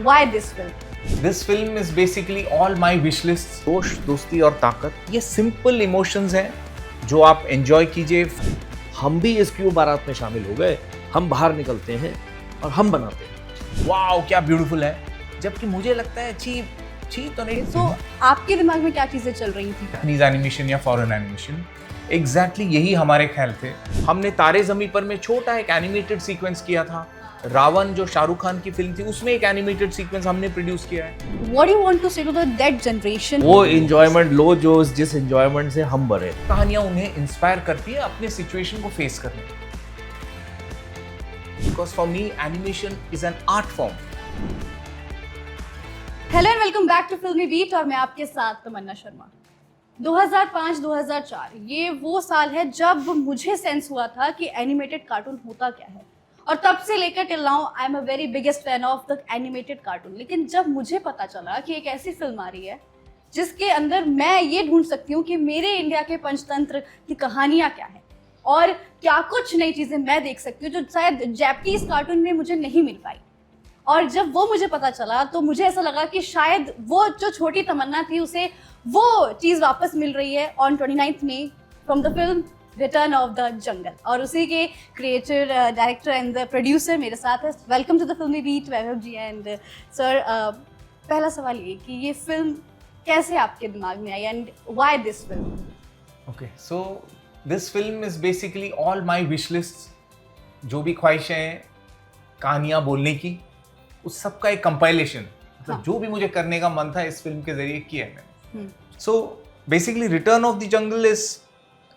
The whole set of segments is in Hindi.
Why this film? This film is basically all my wish lists. जोश, दोस्ती और ताकत, ये सिंपल इमोशंस हैं जो आप एंजॉय कीजिए. हम भी इस क्यों बारात में शामिल हो गए. हम बाहर निकलते हैं और हम बनाते हैं. वाओ क्या ब्यूटीफुल है. जबकि मुझे लगता है छी तो नहीं. So आपके दिमाग में क्या चीजें चल रही थी? जापानीज एनिमेशन या फॉरेन एनिमेशन, एग्जैक्टली यही हमारे ख्याल थे. हमने तारे ज़मीं पर में छोटा एक एनिमेटेड सीक्वेंस किया था. रावण जो शाहरुख खान की फिल्म थी उसमें एक एनिमेटेड सीक्वेंस हमने प्रोड्यूस किया है. What do you want to say to the dead generation? वो इंजॉयमेंट लो जो जिस इंजॉयमेंट से हम बने. कहानियां उन्हें इंस्पायर करती है अपने सिचुएशन को फेस करने. Because for me animation is an art form. Hello and welcome back to Filmi Beat और मैं आपके साथ तमन्ना शर्मा. 2005-2004 ये वो साल है जब मुझे सेंस हुआ था कि एनिमेटेड कार्टून होता क्या है. और तब से लेकर till now I am a very biggest fan of the animated cartoon. लेकिन जब मुझे पता चला कि एक ऐसी फिल्म आ रही है जिसके अंदर मैं ये ढूंढ सकती हूँ कि मेरे इंडिया के पंचतंत्र की कहानियाँ क्या है और क्या कुछ नई चीज़ें मैं देख सकती हूँ जो शायद जापानीज कार्टून में मुझे नहीं मिल पाई. और जब वो मुझे पता चला तो मुझे ऐसा लगा कि शायद वो जो छोटी तमन्ना थी उसे वो चीज़ वापस मिल रही है on 29 May from the film Return of the Jungle. और उसी के creator, director and the producer मेरे साथ है. Welcome to the Filmi Beat Vaibhav ji. And sir, पहला सवाल ये कि ये फिल्म कैसे आपके दिमाग में आई and why this film? Okay, so this film is basically all my wish lists. जो भी ख्वाहिशें हैं कहानियाँ बोलने की, उस सब का एक कंपाइलेशन. मतलब जो भी मुझे करने का मन था इस फिल्म के जरिए किया है मैंने. So basically return of the jungle is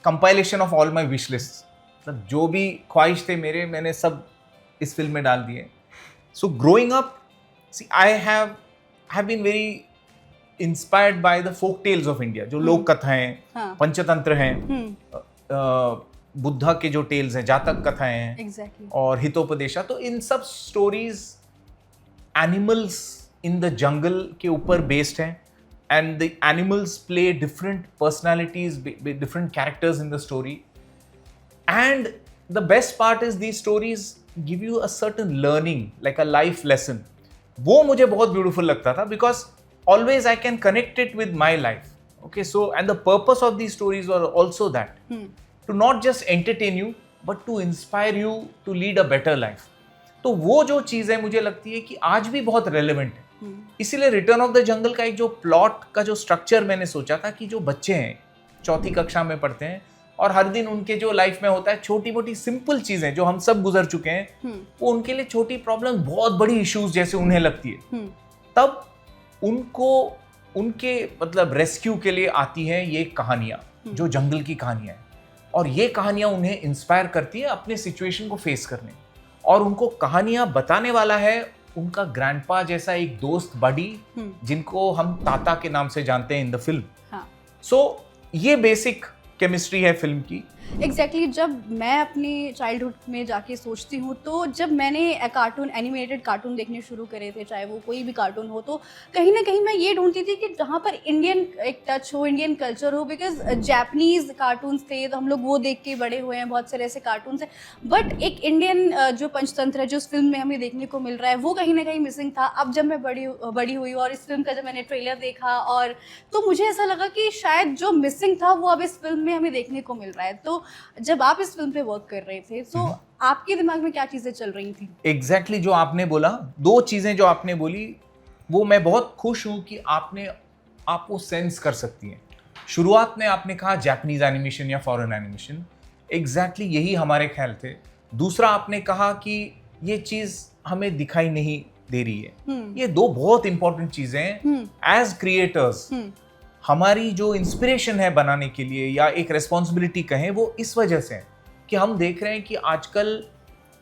compilation of all my wish list. मतलब जो भी ख्वाहिश थे मेरे, मैंने सब इस फिल्म में डाल दिए. So growing up, see I have been very inspired by the folk tales of India. जो लोक कथाएं, पंचतंत्र हैं, बुद्धा के जो टेल्स हैं, जातक कथाएं हैं, और हितोपदेशा. तो इन सब stories animals in the jungle के ऊपर बेस्ड हैं. And the animals play different personalities, different characters in the story. And the best part is these stories give you a certain learning, like a life lesson. वो मुझे बहुत beautiful लगता था because always I can connect it with my life. Okay, so and the purpose of these stories were also that to not just entertain you, but to inspire you to lead a better life. तो वो जो चीज़ है मुझे लगती है कि आज भी बहुत relevant है. इसीलिए रिटर्न ऑफ द जंगल का एक जो प्लॉट का जो स्ट्रक्चर मैंने सोचा था कि जो बच्चे हैं चौथी कक्षा में पढ़ते हैं और हर दिन उनके जो लाइफ में होता है छोटी मोटी सिंपल चीजें जो हम सब गुजर चुके हैं, वो उनके लिए छोटी प्रॉब्लम बहुत बड़ी इश्यूज जैसे उन्हें लगती है. तब उनको उनके मतलब रेस्क्यू के लिए आती हैं ये कहानियां जो जंगल की कहानियां हैं. और ये कहानियां उन्हें इंस्पायर करती है अपने सिचुएशन को फेस करने. और उनको कहानियां बताने वाला है उनका ग्रैंडपा जैसा एक दोस्त, बडी, जिनको हम ताता के नाम से जानते हैं इन द फिल्म. सो ये बेसिक केमिस्ट्री है फिल्म की. एग्जैक्टली जब मैं अपनी चाइल्डहुड में जाके सोचती हूँ तो जब मैंने कार्टून, एनिमेटेड कार्टून देखने शुरू करे थे, चाहे वो कोई भी कार्टून हो, तो कहीं ना कहीं मैं ये ढूंढती थी कि जहाँ पर इंडियन एक टच हो, इंडियन कल्चर हो. बिकॉज जापानीज कार्टून्स थे तो हम लोग वो देख के बड़े हुए हैं, बहुत सारे ऐसे कार्टून्स हैं. बट एक इंडियन जो पंचतंत्र है जो इस फिल्म में हमें देखने को मिल रहा है वो कहीं ना कहीं मिसिंग था. अब जब मैं बड़ी हुई और इस फिल्म का जब मैंने ट्रेलर देखा और तो मुझे ऐसा लगा कि शायद जो मिसिंग था वो अब इस फिल्म में हमें देखने को मिल रहा है. तो जब आप इस फिल्म पे वर्क कर रहे थे तो आपके दिमाग में क्या चीजें चल रही थी? एग्जैक्टली जो आपने बोला, दो चीजें जो आपने बोली, वो मैं बहुत खुश हूं कि आप वो सेंस कर सकती हैं. शुरुआत में आपने कहा जापानीज एनिमेशन या फॉरेन एनिमेशन, एग्जैक्टली यही हमारे ख्याल थे. दूसरा आपने कहा कि ये चीज हमें दिखाई नहीं दे रही है. ये दो बहुत इंपॉर्टेंट चीजें हैं. एज क्रिएटर्स हमारी जो इंस्पिरेशन है बनाने के लिए या एक रेस्पॉन्सिबिलिटी कहें, वो इस वजह से है कि हम देख रहे हैं कि आजकल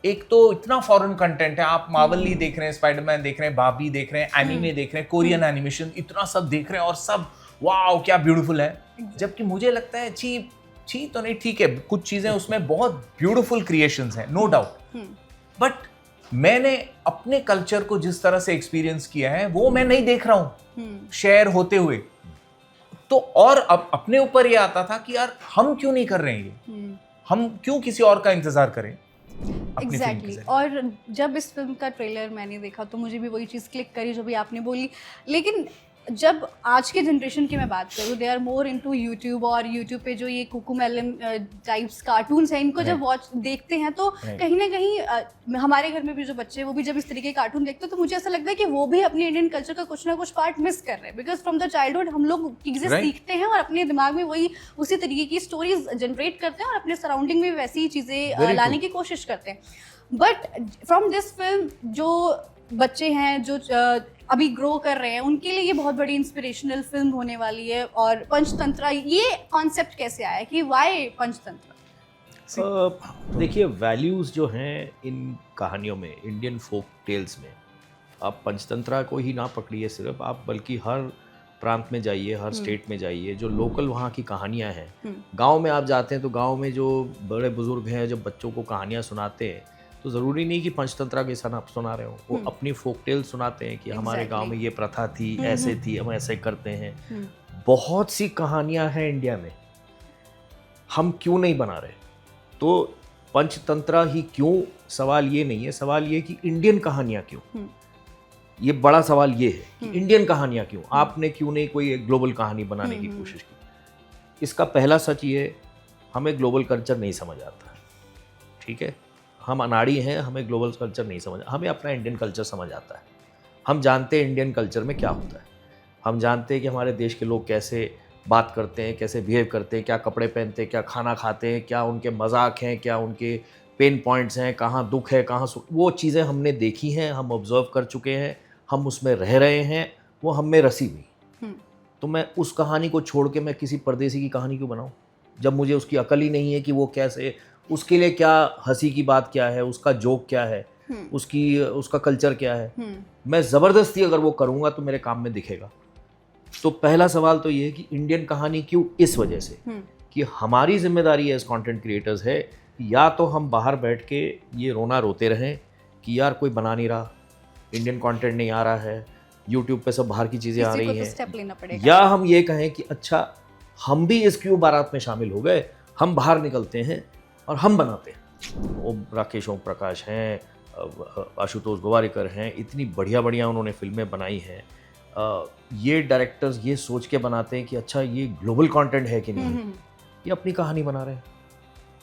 एक तो इतना फॉरेन कंटेंट है. आप मार्वल ही देख रहे हैं, स्पाइडरमैन देख रहे हैं, बाबी देख रहे हैं, एनिमे देख रहे हैं, कोरियन एनिमेशन, इतना सब देख रहे हैं और सब वाओ क्या ब्यूटीफुल है. जबकि मुझे लगता है छी तो नहीं, ठीक है, कुछ चीजें उसमें बहुत ब्यूटीफुल क्रिएशंस हैं, नो डाउट. बट मैंने अपने कल्चर को जिस तरह से एक्सपीरियंस किया है वो मैं नहीं देख रहा हूँ शेयर होते हुए. तो और अब अपने ऊपर ये आता था कि यार हम क्यों नहीं कर रहे हैं ये, हम क्यों किसी और का इंतजार करें. अपनी फिल्म के एग्जैक्टली जरिए। और जब इस फिल्म का ट्रेलर मैंने देखा तो मुझे भी वही चीज़ क्लिक करी जो भी आपने बोली। लेकिन जब आज के जनरेशन की मैं बात करूँ, they are more into YouTube, और यूट्यूब पे जो ये कुकुमेलन टाइप्स कार्टून्स हैं, इनको जब वॉच देखते हैं तो कहीं ना कहीं हमारे घर में भी जो बच्चे हैं वो भी जब इस तरीके के कार्टून देखते हैं तो मुझे ऐसा लगता है कि वो भी अपने इंडियन कल्चर का कुछ ना कुछ पार्ट मिस कर रहे हैं, बिकॉज फ्रॉम द चाइल्डहुड हम लोग चीज़ें Right. सीखते हैं और अपने दिमाग में वही उसी तरीके की स्टोरीज जनरेट करते हैं और अपने सराउंडिंग में वैसी ही चीज़ें Very लाने true. की कोशिश करते हैं। बट फ्रॉम दिस फिल्म जो बच्चे हैं जो अभी ग्रो कर रहे हैं उनके लिए ये बहुत बड़ी इंस्पिरेशनल फिल्म होने वाली है। और पंचतंत्र, ये कॉन्सेप्ट कैसे आया कि वाई पंचतंत्र? देखिए, वैल्यूज़ जो हैं इन कहानियों में, इंडियन फोक टेल्स में, आप पंचतंत्रा को ही ना पकड़िए सिर्फ, आप बल्कि हर प्रांत में जाइए, हर स्टेट में जाइए, जो लोकल वहाँ की कहानियाँ हैं। गांव में आप जाते हैं तो गांव में जो बड़े बुजुर्ग हैं जब बच्चों को कहानियाँ सुनाते हैं तो ज़रूरी नहीं कि पंचतंत्रा के सन आप सुना रहे हो, वो अपनी फोक टेल सुनाते हैं कि हमारे गांव में ये प्रथा थी, ऐसे थी, हम ऐसे करते हैं। बहुत सी कहानियाँ हैं इंडिया में, हम क्यों नहीं बना रहे? तो पंचतंत्रा ही क्यों, सवाल ये नहीं है, सवाल ये कि इंडियन कहानियाँ क्यों। ये बड़ा सवाल ये है कि इंडियन कहानियाँ क्यों, आपने क्यों नहीं कोई एक ग्लोबल कहानी बनाने की कोशिश की। इसका पहला सच ये, हमें ग्लोबल कल्चर नहीं समझ आता, ठीक है, हम अनाड़ी हैं, हमें ग्लोबल कल्चर नहीं समझ, हमें अपना इंडियन कल्चर समझ आता है। हम जानते हैं इंडियन कल्चर में क्या होता है, हम जानते हैं कि हमारे देश के लोग कैसे बात करते हैं, कैसे बिहेव करते हैं, क्या कपड़े पहनते हैं, क्या खाना खाते हैं, क्या उनके मजाक हैं, क्या उनके पेन पॉइंट्स हैं, कहाँ दुख है, कहाँ सुख, वो चीज़ें हमने देखी हैं, हम ऑब्जर्व कर चुके हैं, हम उसमें रह रहे हैं, वो हम में रसी हुई। तो मैं उस कहानी को छोड़ के मैं किसी परदेसी की कहानी क्यों बनाऊं, जब मुझे उसकी अकल ही नहीं है कि वो कैसे, उसके लिए क्या हंसी की बात क्या है, उसका जोक क्या है, उसका कल्चर क्या है। मैं ज़बरदस्ती अगर वो करूँगा तो मेरे काम में दिखेगा। तो पहला सवाल तो ये है कि इंडियन कहानी क्यों, इस वजह से कि हमारी जिम्मेदारी एज कंटेंट क्रिएटर्स है, या तो हम बाहर बैठ के ये रोना रोते रहें कि यार कोई बना नहीं रहा, इंडियन कंटेंट नहीं आ रहा है, यूट्यूब पे सब बाहर की चीज़ें आ रही हैं, स्टेप लेना पड़ेगा, या हम ये कहें कि अच्छा हम भी इस क्यों बारात में शामिल हो गए, हम बाहर निकलते हैं और हम बनाते हैं। वो राकेश ओम प्रकाश हैं, आशुतोष गोवारिकर हैं, इतनी बढ़िया बढ़िया उन्होंने फिल्में बनाई हैं। ये डायरेक्टर्स ये सोच के बनाते हैं कि अच्छा ये ग्लोबल कंटेंट है कि नहीं, ये अपनी कहानी बना रहे हैं,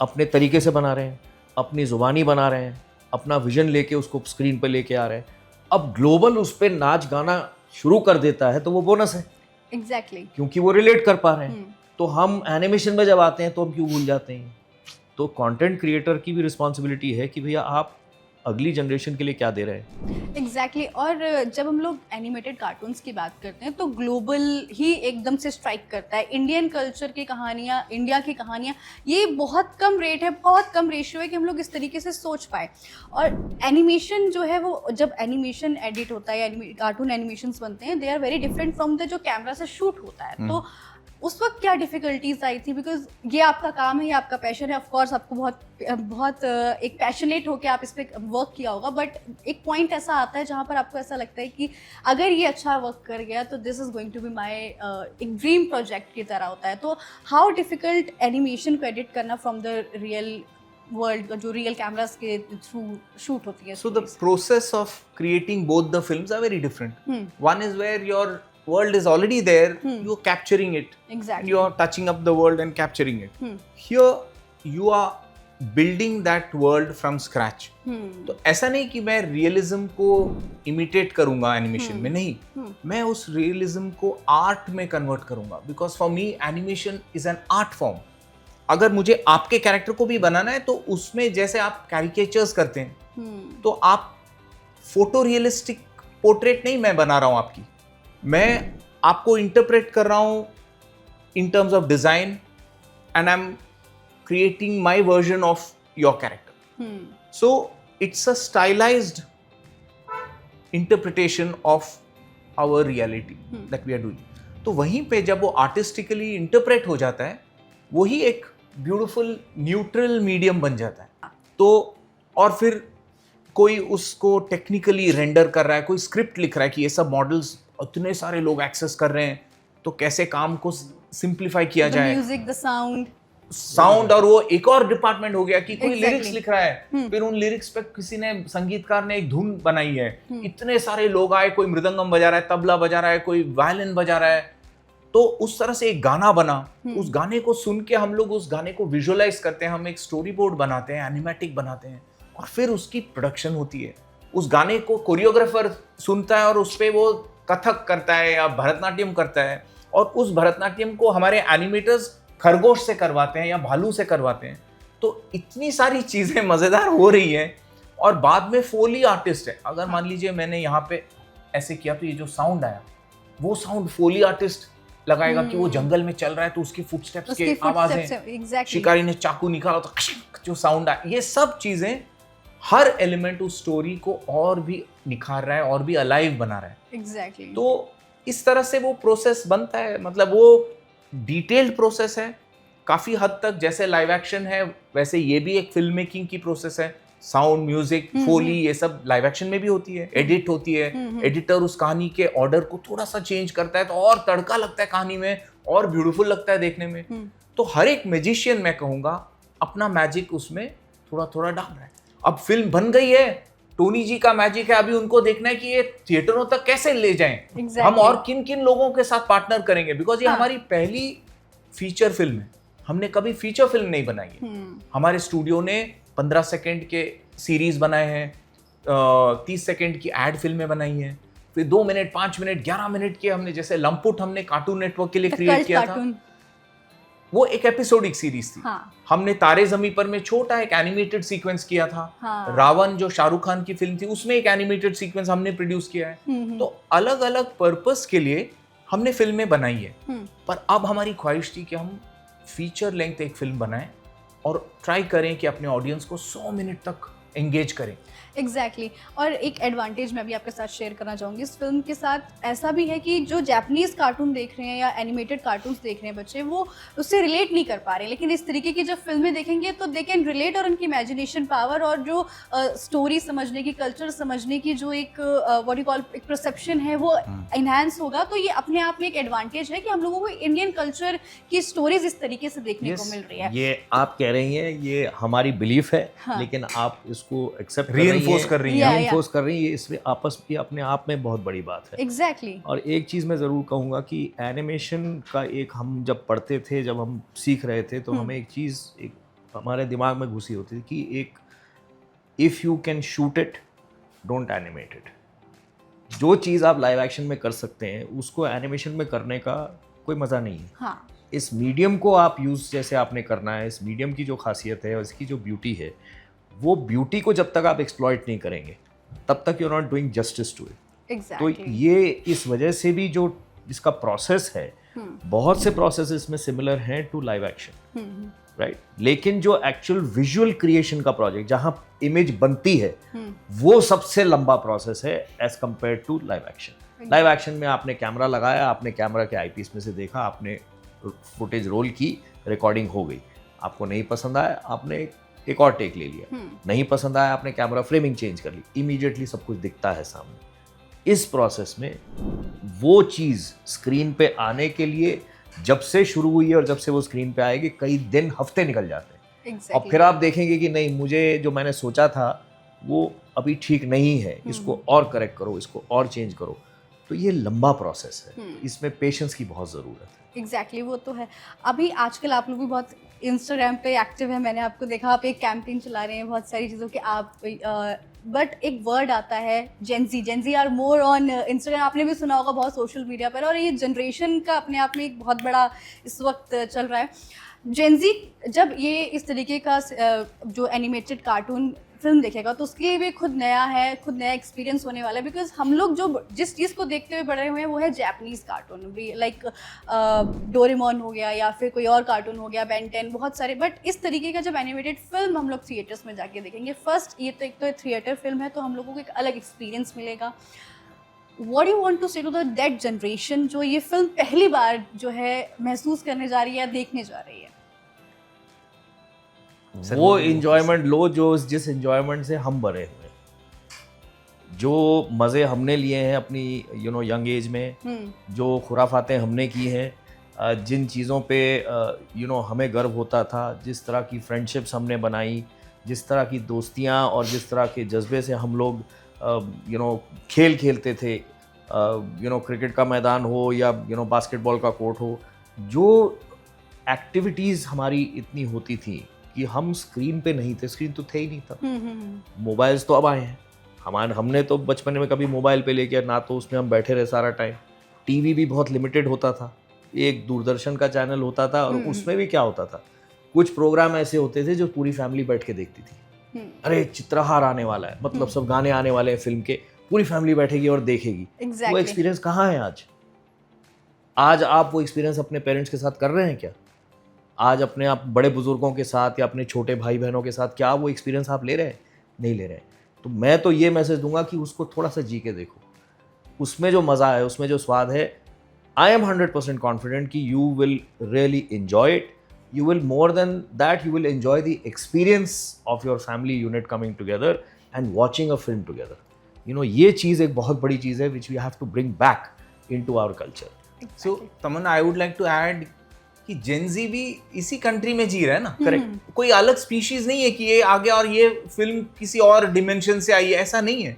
अपने तरीके से बना रहे हैं, अपनी ज़ुबानी बना रहे हैं, अपना विजन लेके उसको स्क्रीन पे लेके आ रहे हैं। अब ग्लोबल उस पर नाच गाना शुरू कर देता है तो वो बोनस है, एग्जैक्टली, क्योंकि वो रिलेट कर पा रहे हैं। तो हम एनिमेशन में जब आते हैं तो हम क्यों भूल जाते हैं। तो कंटेंट क्रिएटर की भी रिस्पॉन्सिबिलिटी है कि भैया आप अगली जनरेशन के लिए क्या दे रहे हैं। एग्जैक्टली और जब हम लोग एनिमेटेड कार्टून्स की बात करते हैं तो ग्लोबल ही एकदम से स्ट्राइक करता है। इंडियन कल्चर की कहानियाँ, इंडिया की कहानियाँ, ये बहुत कम रेट है, बहुत कम रेशियो है कि हम लोग इस तरीके से सोच पाए। और एनिमेशन जो है वो, जब एनिमेशन एडिट होता है या कार्टून एनिमेशंस बनते हैं, they are very different from the जो कैमरा से शूट होता है। तो उस वक्त क्या डिफ़िकल्टीज आई थी, बिकॉज ये आपका काम है, ये आपका पैशन है, ऑफ कोर्स आपको बहुत एक पैशनेट होकर आप इस पर वर्क किया होगा, बट एक पॉइंट ऐसा आता है जहाँ पर आपको ऐसा लगता है कि अगर ये अच्छा वर्क कर गया तो this is going to be my एक ड्रीम प्रोजेक्ट की तरह होता है। तो हाउ डिफ़िकल्ट एनिमेशन को एडिट करना फ्रॉम द रियल वर्ल्ड, जो रियल कैमरास के थ्रू शूट होती है। So the process of creating both the films are very different. One is where your world is already there, you're capturing it. Exactly. You're touching up the world and capturing it. Here you are building that world from scratch. तो ऐसा नहीं कि मैं रियलिज्म को इमिटेट करूंगा एनिमेशन में, नहीं, मैं उस रियलिज्म को आर्ट में कन्वर्ट करूंगा, because for me animation is an art form. अगर मुझे आपके कैरेक्टर को भी बनाना है तो उसमें जैसे आप कैरिकेचर्स करते हैं तो आप फोटो रियलिस्टिक पोर्ट्रेट नहीं मैं बना रहा हूं आपकी, मैं आपको इंटरप्रेट कर रहा हूं in terms of design and I am creating my version of your character. So it's a stylised interpretation of our reality that we are doing. तो वहीं पे जब वो आर्टिस्टिकली इंटरप्रेट हो जाता है, वही एक ब्यूटीफुल न्यूट्रल मीडियम बन जाता है। तो और फिर कोई उसको टेक्निकली रेंडर कर रहा है, कोई स्क्रिप्ट लिख रहा है कि ये सब मॉडल्स इतने सारे लोग एक्सेस कर रहे हैं तो कैसे काम को सिंप्लीफाई किया जाए, म्यूजिक, द साउंड, साउंड और वो एक और डिपार्टमेंट हो गया कि कोई Exactly. लिरिक्स लिख रहा है, फिर उन लिरिक्स पे किसी ने संगीतकार ने एक धुन बनाई है, इतने सारे लोग आए, कोई मृदंगम बजा रहा है, तबला बजा रहा है, कोई वायलिन बजा रहा है, तो उस तरह से एक गाना बना। उस गाने को सुन के हम लोग उस गाने को विजुअलाइज करते हैं, हम एक स्टोरी बोर्ड बनाते हैं, एनिमेटिक बनाते हैं, और फिर उसकी प्रोडक्शन होती है। उस गाने को कोरियोग्राफर सुनता है और उस पे वो कथक करता है या भरतनाट्यम करता है, और उस भरतनाट्यम को हमारे एनिमेटर्स खरगोश से करवाते हैं या भालू से करवाते हैं। तो इतनी सारी चीजें मजेदार हो रही हैं। और बाद में फोली आर्टिस्ट है, अगर मान लीजिए मैंने यहाँ पे ऐसे किया तो ये जो साउंड आया, वो साउंड फोली आर्टिस्ट लगाएगा कि वो जंगल में चल रहा है तो उसकी फुटस्टेप्स के आवाजें, शिकारी ने चाकू निकाला तो जो साउंड आया, ये सब चीजें हर एलिमेंट उस स्टोरी को और भी निखार रहा है और भी अलाइव बना रहा है। एग्जैक्टली। तो इस तरह से वो प्रोसेस बनता है, मतलब वो डिटेल्ड प्रोसेस है काफी हद तक। जैसे लाइव एक्शन है वैसे ये भी एक फिल्म मेकिंग की प्रोसेस है। साउंड, म्यूजिक, फोली, ये सब लाइव एक्शन में भी होती है, एडिट होती है। एडिटर उस कहानी के ऑर्डर को थोड़ा सा चेंज करता है तो और तड़का लगता है कहानी में, और ब्यूटीफुल लगता है देखने में। तो हर एक मैजिशियन, मैं कहूँगा, अपना मैजिक उसमें थोड़ा थोड़ा डाल रहा है। अब फिल्म बन गई है, टोनी जी का मैजिक है, अभी उनको देखना है कि ये थिएटरों तक कैसे ले जाएं। Exactly. हम और किन किन लोगों के साथ पार्टनर करेंगे, बिकॉज ये हमारी पहली फीचर फिल्म है। हमने कभी फीचर फिल्म नहीं बनाई है। हमारे स्टूडियो ने 15 सेकंड के सीरीज बनाए हैं, 30 सेकंड की एड फिल्में बनाई हैं, फिर 2 मिनट, 5 मिनट, 11 मिनट के हमने, जैसे लंपुट हमने कार्टून नेटवर्क के लिए क्रिएट किया था, वो एक एपिसोडिक सीरीज थी। हाँ। हमने तारे ज़मीं पर में छोटा एक एनिमेटेड सीक्वेंस किया था। हाँ। रावण जो शाहरुख खान की फिल्म थी उसमें एक एनिमेटेड सीक्वेंस हमने प्रोड्यूस किया है। तो अलग अलग पर्पस के लिए हमने फिल्में बनाई है। पर अब हमारी ख्वाहिश थी कि हम फीचर लेंथ एक फिल्म बनाएं और ट्राई करें कि अपने ऑडियंस को 100 मिनट तक एंगेज करें। एग्जैक्टली। और एक एडवांटेज मैं भी आपके साथ शेयर करना चाहूँगी इस फिल्म के साथ, ऐसा भी है कि जो जापानीज़ कार्टून देख रहे हैं या एनिमेटेड कार्टून्स देख रहे हैं बच्चे, वो उससे रिलेट नहीं कर पा रहे, लेकिन इस तरीके की जब फिल्में देखेंगे तो दे कैन रिलेट, और उनकी इमेजिनेशन पावर और जो स्टोरी समझने की, कल्चर समझने की जो एक व्हाट यू कॉल एक परसेप्शन है वो इन्हांस होगा। तो ये अपने आप में एक एडवांटेज है कि हम लोगों को इंडियन कल्चर की स्टोरीज इस तरीके से देखने को मिल रही है। ये आप कह रही हैं, ये हमारी बिलीफ है। हाँ। लेकिन आप इसको एक्सेप्ट कर रही है, ये इसमें आपस में अपने आप में बहुत बड़ी बात है। एग्जैक्टली। और एक चीज़ मैं ज़रूर कहूँगा कि एनिमेशन का एक, हम जब पढ़ते थे, जब हम सीख रहे थे, तो हमें एक चीज़ एक हमारे दिमाग में घुसी होती थी कि एक, if you can shoot it don't animate it. जो चीज़ आप लाइव एक्शन में कर सकते हैं उसको एनिमेशन में करने का कोई मज़ा नहीं है। हाँ। इस मीडियम को आप यूज़ जैसे आपने करना है, इस मीडियम की जो खासियत है और इसकी जो ब्यूटी है, वो ब्यूटी को जब तक आप एक्सप्लॉइट नहीं करेंगे तब तक you are not doing justice to it. Exactly. तो ये इस वजह से भी जो इसका प्रोसेस है, बहुत से प्रोसेस इसमें सिमिलर हैं टू लाइव एक्शन, राइट। लेकिन जो एक्चुअल विजुअल क्रिएशन का प्रोजेक्ट, जहां इमेज बनती है, वो सबसे लंबा प्रोसेस है as compare to live action. Live action में आपने कैमरा लगाया, आपने कैमरा के आईपीस में से देखा, आपने फुटेज रोल की, रिकॉर्डिंग हो गई, आपको नहीं पसंद आया, आपने एक और टेक ले लिया, नहीं पसंद आया, आपने कैमरा फ्रेमिंग चेंज कर ली, इमीडिएटली सब कुछ दिखता है सामने। इस प्रोसेस में वो चीज़ स्क्रीन पे आने के लिए जब से शुरू हुई है और जब से वो स्क्रीन पे आएगी, कई दिन, हफ्ते निकल जाते हैं। exactly. और फिर आप देखेंगे कि नहीं, मुझे जो मैंने सोचा था वो अभी ठीक नहीं है, इसको और करेक्ट करो, इसको और चेंज करो। तो ये लंबा प्रोसेस है, इसमें पेशेंस की बहुत ज़रूरत है। एग्जैक्टली, वो तो है। अभी आजकल आप लोग भी बहुत इंस्टाग्राम पे एक्टिव है, मैंने आपको देखा, आप एक कैंपेन चला रहे हैं बहुत सारी चीज़ों के आप, बट एक वर्ड आता है gen Z are more on Instagram, आपने भी सुना होगा बहुत सोशल मीडिया पर, और ये जनरेशन का अपने आप में एक बहुत बड़ा इस वक्त चल रहा है। जेंजी जब ये इस तरीके का जो एनिमेटेड कार्टून फिल्म देखेगा तो उसके लिए भी खुद नया एक्सपीरियंस होने वाला है, बिकॉज हम लोग जो जिस चीज़ को देखते हुए बड़े हुए हैं वो है जापानीज़ कार्टून, लाइक डोरेमोन हो गया या फिर कोई और कार्टून हो गया, बेन 10, बहुत सारे। बट इस तरीके का जब एनिमेटेड फिल्म हम लोग थिएटर्स में जाके देखेंगे, फर्स्ट ये तो एक तो थिएटर फिल्म है तो हम लोगों को एक अलग एक्सपीरियंस मिलेगा। What do you want to say to that generation जो ये फिल्म पहली बार जो है महसूस करने जा रही है, देखने जा रही है? वो इंजॉयमेंट लो जो जिस इंजॉयमेंट से हम बने हुए, जो मज़े हमने लिए हैं अपनी यंग एज में, जो खुराफातें हमने की हैं, जिन चीज़ों पे हमें गर्व होता था, जिस तरह की फ्रेंडशिप्स हमने बनाई, जिस तरह की दोस्तियाँ और जिस तरह के जज्बे से हम लोग खेल खेलते थे, क्रिकेट का मैदान हो या बास्केटबॉल का कोर्ट हो, जो एक्टिविटीज़ हमारी इतनी होती थी कि हम स्क्रीन पे नहीं थे, स्क्रीन तो थे ही नहीं था। मोबाइल्स तो अब आए हैं, हमने तो बचपन में कभी मोबाइल पे लेके ना तो उसमें हम बैठे रहे सारा टाइम। टीवी भी बहुत लिमिटेड होता था, एक दूरदर्शन का चैनल होता था और उसमें भी क्या होता था, कुछ प्रोग्राम ऐसे होते थे जो पूरी फैमिली बैठ के देखती थी। अरे चित्रहार आने वाला है, मतलब सब गाने आने वाले हैं फिल्म के, पूरी फैमिली बैठेगी और देखेगी। वो एक्सपीरियंस कहाँ है आज? आज आप वो एक्सपीरियंस अपने पेरेंट्स के साथ कर रहे हैं क्या? आज अपने आप बड़े बुजुर्गों के साथ या अपने छोटे भाई बहनों के साथ क्या वो एक्सपीरियंस आप ले रहे हैं? नहीं ले रहे हैं। तो मैं तो ये मैसेज दूंगा कि उसको थोड़ा सा जी के देखो, उसमें जो मज़ा है, उसमें जो स्वाद है, आई एम 100% कॉन्फिडेंट कि you will really enjoy it. You will, more than that, you will enjoy the experience of your family unit coming together and watching a film together. ये चीज़ एक बहुत बड़ी चीज़ है which we have to bring back into our culture. So Tamannaah, I would like to add कि Gen Z भी इसी कंट्री में जी रहा है ना। करेक्ट, कोई अलग स्पीशीज नहीं है कि ये आ गया और ये फिल्म किसी और डिमेंशन से आई है, ऐसा नहीं है।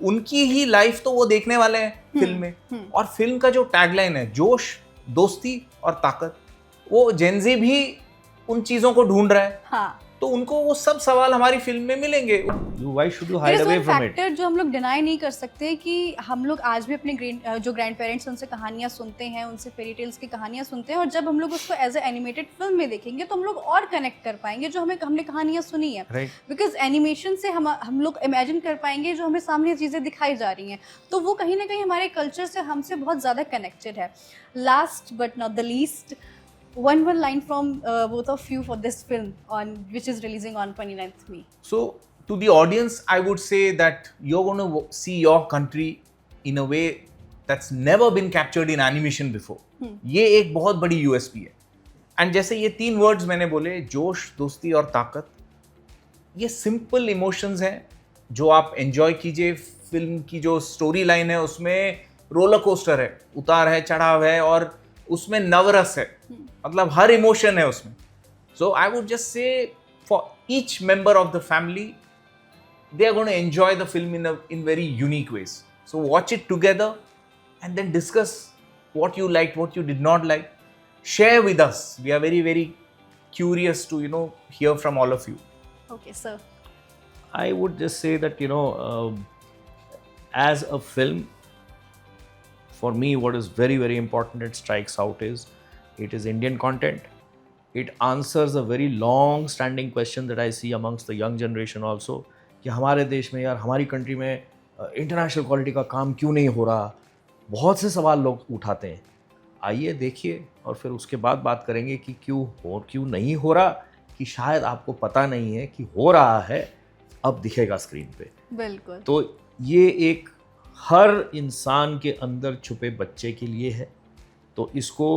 उनकी ही लाइफ तो वो देखने वाले हैं फिल्म में। और फिल्म का जो टैगलाइन है, जोश, दोस्ती और ताकत, वो जेनजी भी उन चीजों को ढूंढ रहा है। हाँ। तो उनको वो सब सवाल हमारी फिल्म में मिलेंगे। Why should you hide away from it? Factor जो हम लोग डिनाई नहीं कर सकते कि हम लोग आज भी अपने जो ग्रैंड पेरेंट्स उनसे कहानियां सुनते हैं, उनसे फेरी टेल्स की कहानियां सुनते हैं, और जब हम लोग उसको एज ए एनिमेटेड फिल्म में देखेंगे तो हम लोग और कनेक्ट कर पाएंगे जो हमने कहानियां सुनी है। बिकॉज एनिमेशन से हम लोग इमेजिन कर पाएंगे जो हमें सामने चीज़ें दिखाई जा रही हैं, तो वो कहीं ना कहीं हमारे कल्चर से हमसे बहुत ज़्यादा कनेक्टेड है। Last but not the least, one line from both of you for this film which is releasing on 29th May. So to the audience, I would say that you're going to see your country in a way that's never been captured in animation before. ये एक बहुत बड़ी USP है। एंड जैसे ये 3 वर्ड्स मैंने बोले, जोश, दोस्ती और ताकत, ये सिंपल इमोशंस हैं जो आप एंजॉय कीजिए। फिल्म की जो स्टोरी लाइन है उसमें रोलर कोस्टर है, उतार है, चढ़ाव है, और उसमें नवरस है, मतलब हर इमोशन है उसमें। So I would just say for each member of the family, they are going to enjoy the film in very unique ways. So watch it together and then discuss what you liked, what you did not like. Share with us. We are very, very curious to hear from all of you. Okay, sir. I would just say that as a film, for me, what is very, very important, it strikes out is it is Indian content. It answers a very long standing question that I see amongst the young generation also, कि हमारे देश में यार, हमारी कंट्री में इंटरनेशनल क्वालिटी का काम क्यों नहीं हो रहा। बहुत से सवाल लोग उठाते हैं। आइए देखिए और फिर उसके बाद बात करेंगे कि क्यों नहीं हो रहा, कि शायद आपको पता नहीं है कि हो रहा है, अब दिखेगा स्क्रीन पे। बिल्कुल। तो ये एक हर इंसान के अंदर छुपे बच्चे के लिए है। तो इसको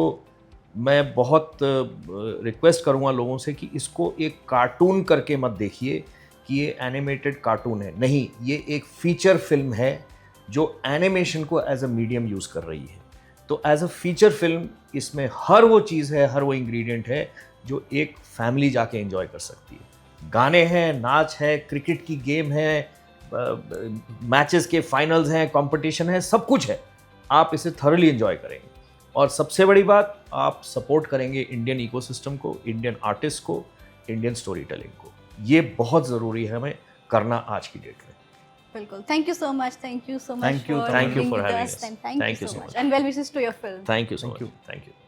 मैं बहुत रिक्वेस्ट करूँगा लोगों से कि इसको एक कार्टून करके मत देखिए कि ये एनिमेटेड कार्टून है। नहीं, ये एक फीचर फिल्म है जो एनिमेशन को एज अ मीडियम यूज़ कर रही है। तो एज अ फीचर फिल्म इसमें हर वो चीज़ है, हर वो इंग्रेडिएंट है जो एक फैमिली जाके एंजॉय कर सकती है। गाने हैं, नाच है, क्रिकेट की गेम है, मैचेस के फाइनल्स हैं, कंपटीशन है, सब कुछ है। आप इसे थॉरली एंजॉय करेंगे और सबसे बड़ी बात, आप सपोर्ट करेंगे इंडियन इकोसिस्टम को, इंडियन आर्टिस्ट को, इंडियन स्टोरी टेलिंग को। ये बहुत ज़रूरी है हमें करना आज की डेट में। बिल्कुल। Thank you so much for thank you for having us. and thank you so much and well wishes to your film. Thank you so much. Thank you.